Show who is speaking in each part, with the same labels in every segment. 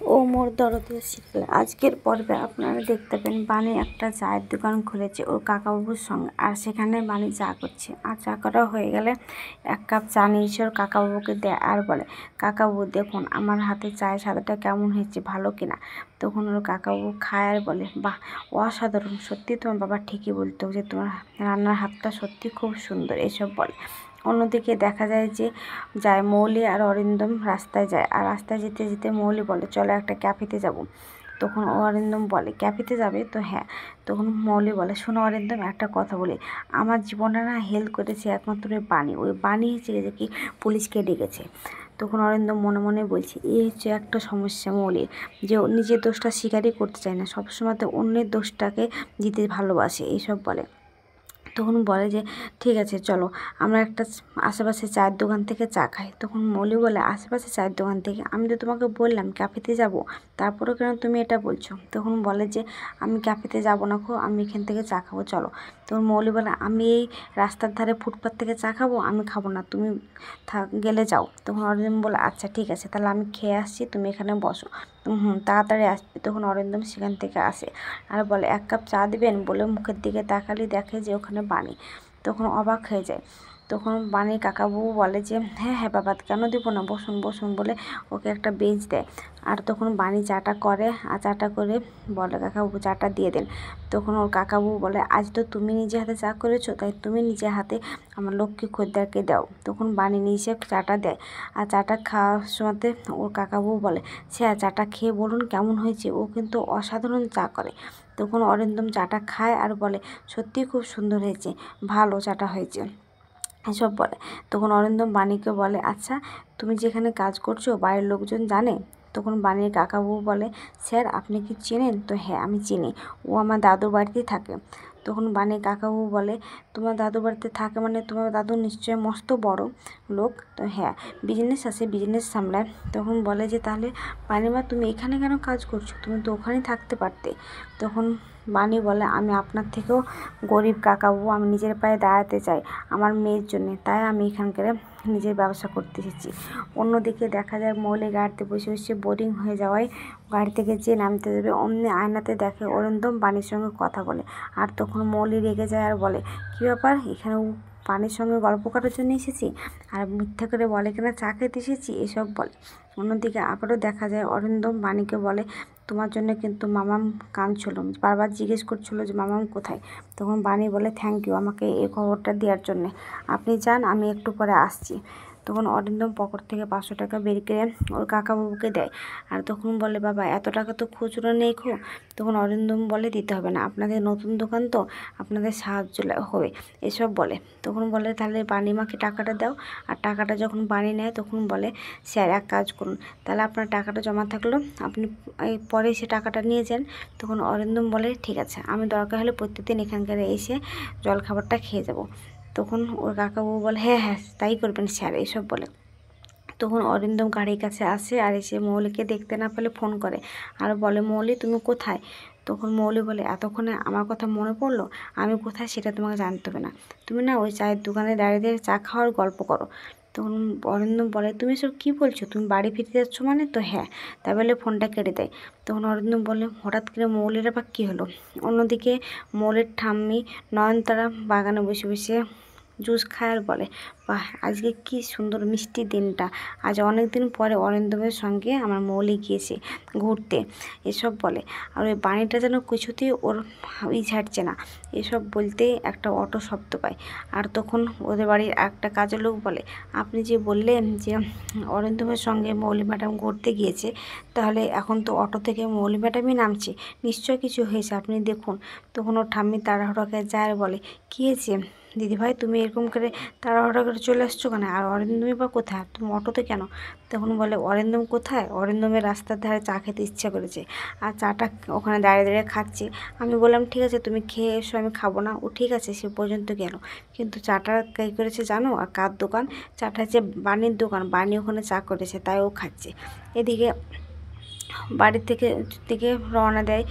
Speaker 1: ও মোর দরদের serial আজকের পর্বে আপনারা দেখতে পেন বানি একটা চায়ের দোকান খুলেছে ওর কাকাবাবুর সঙ্গে। আর সেখানে বানি চা করছে, আর চা করা হয়ে গেলে এক কাপ চা নিয়ে এসে ওর কাকাবাবুকে দেয় আর বলে, কাকাবাবু দেখুন আমার হাতে চায়ের স্বাদটা কেমন হয়েছে, ভালো কিনা। তখন ওর কাকাবাবু খায় আর বলে, বাহ অসাধারণ, সত্যি তোমার বাবা ঠিকই বলতো যে তোমার রান্নার হাতটা সত্যি খুব সুন্দর, এসব বলে। অন্যদিকে দেখা যায় যে মৌলি আর অরিন্দম রাস্তায় যায়, আর রাস্তায় যেতে যেতে মৌলি বলে, চলো একটা ক্যাফেতে যাব। তখন অরিন্দম বলে, ক্যাফেতে যাবে তো? হ্যাঁ। তখন মৌলি বলে, শোনো অরিন্দম, একটা কথা বলি, আমার জীবনে না হেল্প করেছে একমাত্র ওই বানি, ওই বানি হচ্ছে যে কি পুলিশকে ডেকেছে। তখন অরিন্দম মনে মনে বলছে, এই হচ্ছে একটা সমস্যা মৌলির, যে ও নিজের দোষটা স্বীকারই করতে চায় না, সবসময় তো অন্যের দোষটাকে দিতে ভালোবাসে, এইসব বলে। তখন বলে যে ঠিক আছে চলো আমরা একটা আশেপাশে চায়ের দোকান থেকে চা খাই। তখন মৌলি বলে, আশেপাশে চায়ের দোকান থেকে? আমি তো তোমাকে বললাম ক্যাফেতে যাব, তারপরেও কেন তুমি এটা বলছো? তখন বলে যে আমি ক্যাফেতে যাব না খো, আমি এখান থেকে চা খাবো, চলো। তখন মৌলি বলে, আমি এই রাস্তার ধারে ফুটপাত থেকে চা খাবো? আমি খাবো না, তুমি গেলে যাও। তখন অরিন্দম বলে, আচ্ছা ঠিক আছে, তাহলে আমি খেয়ে আসছি, তুমি এখানে বসো। তাড়াতাড়ি আসবে। তখন অরিন্দম সেখান থেকে আসে আর বলে, এক কাপ চা দিবেন? বলে মুখের দিকে তাকালি দেখে যে ওখানে বানি। তখন অবাক হয়ে যায়। তখন বানির কাকাবাবু বলে যে হ্যাঁ হ্যাঁ বাবা, কেন দিব না, বসুন বসুন, বলে ওকে একটা বেঞ্চ দেয়। আর তখন বানি চাটা করে, আর চাটা করে বলে, কাকাবাবু চাটা দিয়ে দেন। তখন ওর কাকাবাবু বলে, আজ তো তুমি নিজে হাতে চা করেছো, তাই তুমি নিজে হাতে আমার লক্ষ্মী খদ্দেরকে দাও। তখন বানি নিজে চাটা দেয়, আর চাটা খাওয়ার সময়তে ওর কাকাবাবু বলে, সে চাটা খেয়ে বলুন কেমন হয়েছে, ও কিন্তু অসাধারণ চা করে। তখন অরিন্দম চাটা খায় আর বলে, সত্যিই খুব সুন্দর হয়েছে, ভালো চাটা হয়েছে, এসব বলে। তখন অরিন্দম বাণীকে বলে, আচ্ছা তুমি যেখানে কাজ করছো বাড়ির লোকজন জানে? তখন বাণীর কাকাবাবু বলে, স্যার আপনি কি চেনেন? তো হ্যাঁ আমি চিনি, ও আমার দাদুর বাড়িতেই থাকে। তখন বাণীর কাকাবাবু বলে, তোমার দাদুর বাড়িতে থাকে মানে তোমার দাদু নিশ্চয়ই মস্ত বড় লোক? তো হ্যাঁ, বিজনেস আছে, বিজনেস সামলায়। তখন বলে যে তাহলে বাণীমা তুমি এখানে কেন কাজ করছো, তুমি তো ওখানেই থাকতে পারতে। তখন বাণী বলে, আমি আপনার থেকেও গরিব কাকাবাবু, আমি নিজের পায়ে দাঁড়াতে চাই আমার মেয়ের জন্যে, তাই আমি এখানকার নিজের ব্যবসা করতে এসেছি। অন্যদিকে দেখা যায় মৌলি গাড়িতে বসে বসে বোরিং হয়ে যাওয়ায় গাড়ি থেকে যে নামতে যাবে অমনি আয়নাতে দেখে অরিন্দম বাণীর সঙ্গে কথা বলে। আর তখন মৌলি রেগে যায় আর বলে, কী ব্যাপার, এখানে পানির সঙ্গে গল্প করার জন্য এসেছি, আর মিথ্যা করে বলে কিনা চা খেতে এসেছি, এসব বলে। অন্যদিকে আবারও দেখা যায় অরিন্দম বাণীকে বলে, তোমার জন্য কিন্তু মামাম কাঁদছিল, বারবার জিজ্ঞেস করছিল যে মামাম কোথায়। তখন বাণী বলে, থ্যাংক ইউ আমাকে এই খবরটা দেওয়ার জন্যে, আপনি যান আমি একটু পরে আসছি। তখন অরিন্দম পকেট থেকে 500 টাকা বের করে ওর কাকাবাবুকে দেয়। আর তখন বলে, বাবা এত টাকা তো খুচরো নেই খো। তখন অরিন্দম বলে, দিতে হবে না, আপনাদের নতুন দোকান তো, আপনাদের সাহায্য হবে, এসব বলে। তখন বলে, তাহলে বাণীমাকে টাকাটা দাও। আর টাকাটা যখন বাণী নেয় তখন বলে, স্যার এক কাজ করুন, তাহলে আপনার টাকাটা জমা থাকলো, আপনি পরে এসে টাকাটা নিয়ে যান। তখন অরিন্দম বলে, ঠিক আছে, আমি দরকার হলে প্রত্যেকদিন এখানকার এসে জলখাবারটা খেয়ে যাব। তখন ওর কাকাবাবু বলে, হ্যাঁ হ্যাঁ তাই করবেন স্যার, এসব বলে। তখন অরিন্দম গাড়ির কাছে আসে আর এসে মৌলিকে দেখতে না পেলে ফোন করে আর বলে, মৌলি তুমি কোথায়? তখন মৌলি বলে, এতক্ষণে আমার কথা মনে পড়লো, আমি কোথায় সেটা তোমাকে জানতে হবে না, তুমি না ওই চায়ের দোকানে দাঁড়িয়ে দাঁড়িয়ে চা খাওয়ার গল্প করো। তখন অরিন্দম বলে, তুমি এসব কী বলছো, তুমি বাড়ি ফিরতে যাচ্ছ মানে? তো হ্যাঁ, তাই বলে ফোনটা কেটে দেয়। তখন অরিন্দম বলে, হঠাৎ করে মৌলির আবার কী হলো? অন্যদিকে মৌলির ঠাম্মি নয়নতারা বাগানে বসে বসে জুস খায় আর বলে, বাহ আজকে কি সুন্দর মিষ্টি দিনটা, আজ অনেক দিন পরে অরিন্দমের সঙ্গে আমার মৌলি গিয়েছে ঘুরতে, এসব বলে। আর ওই বাণীটা যেন কিছুতেই ওর ছাড়ছে না, এসব বলতেই একটা অটো শব্দ পায়। আর তখন ওদের বাড়ির একটা কাজের লোক বলে, আপনি যে বললেন যে অরিন্দমের সঙ্গে মৌলি ম্যাডাম ঘুরতে গিয়েছে, তাহলে এখন তো অটো থেকে মৌলি ম্যাডামই নামছে, নিশ্চয় কিছু হয়েছে, আপনি দেখুন। তখন ওর ঠাম্মি তাড়াহুড়ো করে যায় আর বলে, কী হয়েছে দিদিভাই, তুমি এরকম করে তাড়াহুড়ো করে চলে আসছো কেন, আর অরিন্দমই বা কোথায়, তুমি অটোতে কেন? তখন বলে, অরিন্দম কোথায়, অরিন্দমের রাস্তার ধারে চা খেতে ইচ্ছা করেছে, আর চাটা ওখানে দাঁড়িয়ে দাঁড়িয়ে খাচ্ছে। আমি বললাম ঠিক আছে তুমি খেয়ে এসো, আমি খাবো না, ও ঠিক আছে সে পর্যন্ত গেল, কিন্তু চাটা কে করেছে জানো, আর কার দোকান? চাটা হচ্ছে বাণীর দোকান, বাণী ওখানে চা করেছে তাই ও খাচ্ছে। এদিকে বাড়ির থেকে রওনা দেয়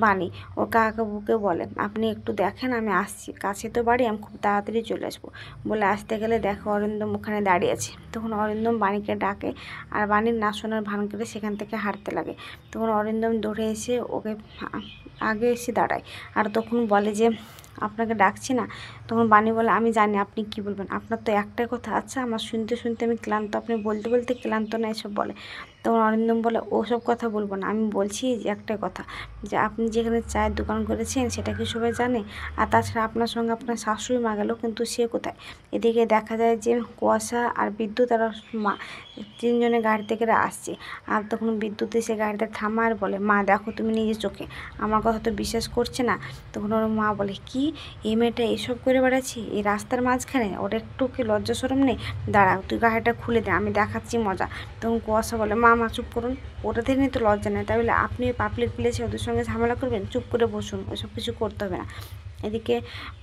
Speaker 1: বাণী ওর কাকাবুকে বলে, আপনি একটু দেখেন, আমি আসছি, কাছে তো বাড়ি, আমি খুব তাড়াতাড়ি চলে আসবো। বলে আসতে গেলে দেখো অরিন্দম ওখানে দাঁড়িয়ে আছে। তখন অরিন্দম বাণীকে ডাকে, আর বাণীর না শোনার ভান করে সেখান থেকে হাঁটতে লাগে। তখন অরিন্দম দৌড়ে এসে ওকে আগে এসে দাঁড়ায়, আর তখন বলে যে আপনাকে ডাকছি না। তখন বাণী বলে, আমি জানি আপনি কি বলবেন, আপনার তো একটাই কথা। আচ্ছা, আমার শুনতে শুনতে আমি ক্লান্ত, আপনি বলতে বলতে ক্লান্ত না, এসব বলে। তখন অরিন্দম বলে, ওসব কথা বলবো না, আমি বলছি যে একটাই কথা, যে আপনি যেখানে চায়ের দোকান করেছেন সেটা কি সবাই জানে? আর তাছাড়া আপনার সঙ্গে আপনার শাশুড়ি মা গেল, কিন্তু সে কোথায়? এদিকে দেখা যায় যে কুয়াশা আর বিদ্যুৎ আর মা তিনজনে গাড়ি থেকে আসছে। আর তখন বিদ্যুৎ এসে গাড়িতে থামা আর বলে, মা দেখো তুমি নিজের চোখে, আমার কথা তো বিশ্বাস করছে না। তখন ওর মা বলে, কি এই মেয়েটা এসব করে বেড়াচ্ছে এই রাস্তার মাঝখানে, ওর একটু কি লজ্জা শরম নেই? দাঁড়া, তুই গাড়িটা খুলে দে, আমি দেখাচ্ছি মজা। তখন কুয়াশা বলে, মা চুপ করুন, ওটাতে নিয়ে তো লজ্জা নেই, তাহলে আপনি পাবলিক প্লেসে ওদের সঙ্গে ঝামেলা করবেন? চুপ করে বসুন, ওসব কিছু করতে হবে না। এদিকে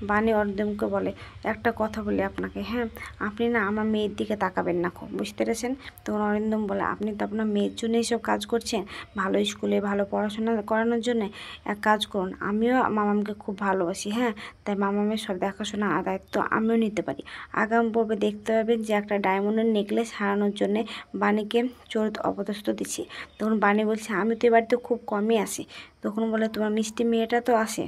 Speaker 1: বাণী অরিন্দমকে বলে, একটা কথা বলি আপনাকে, হ্যাঁ, আপনি না আমার মেয়ের দিকে তাকাবেন না, খুব বুঝতে পেরেছেন? তখন অরিন্দম বলে, আপনি তো আপনার মেয়ের জন্য এইসব কাজ করছেন, ভালো স্কুলে ভালো পড়াশোনা করানোর জন্যে। এক কাজ করুন, আমিও মামামকে খুব ভালোবাসি, হ্যাঁ, তাই মামামের সব দেখাশোনা আর দায়িত্ব আমিও নিতে পারি। আগাম পর্বে দেখতে পাবেন যে একটা ডায়মন্ডের নেকলেস হারানোর জন্যে বাণীকে চোর অপদস্থ দিচ্ছে। তখন বাণী বলছে, আমি তো এ বাড়িতে খুব কমই আসি। তখন বলে, তোমার মিষ্টি মেয়েটা তো আসে।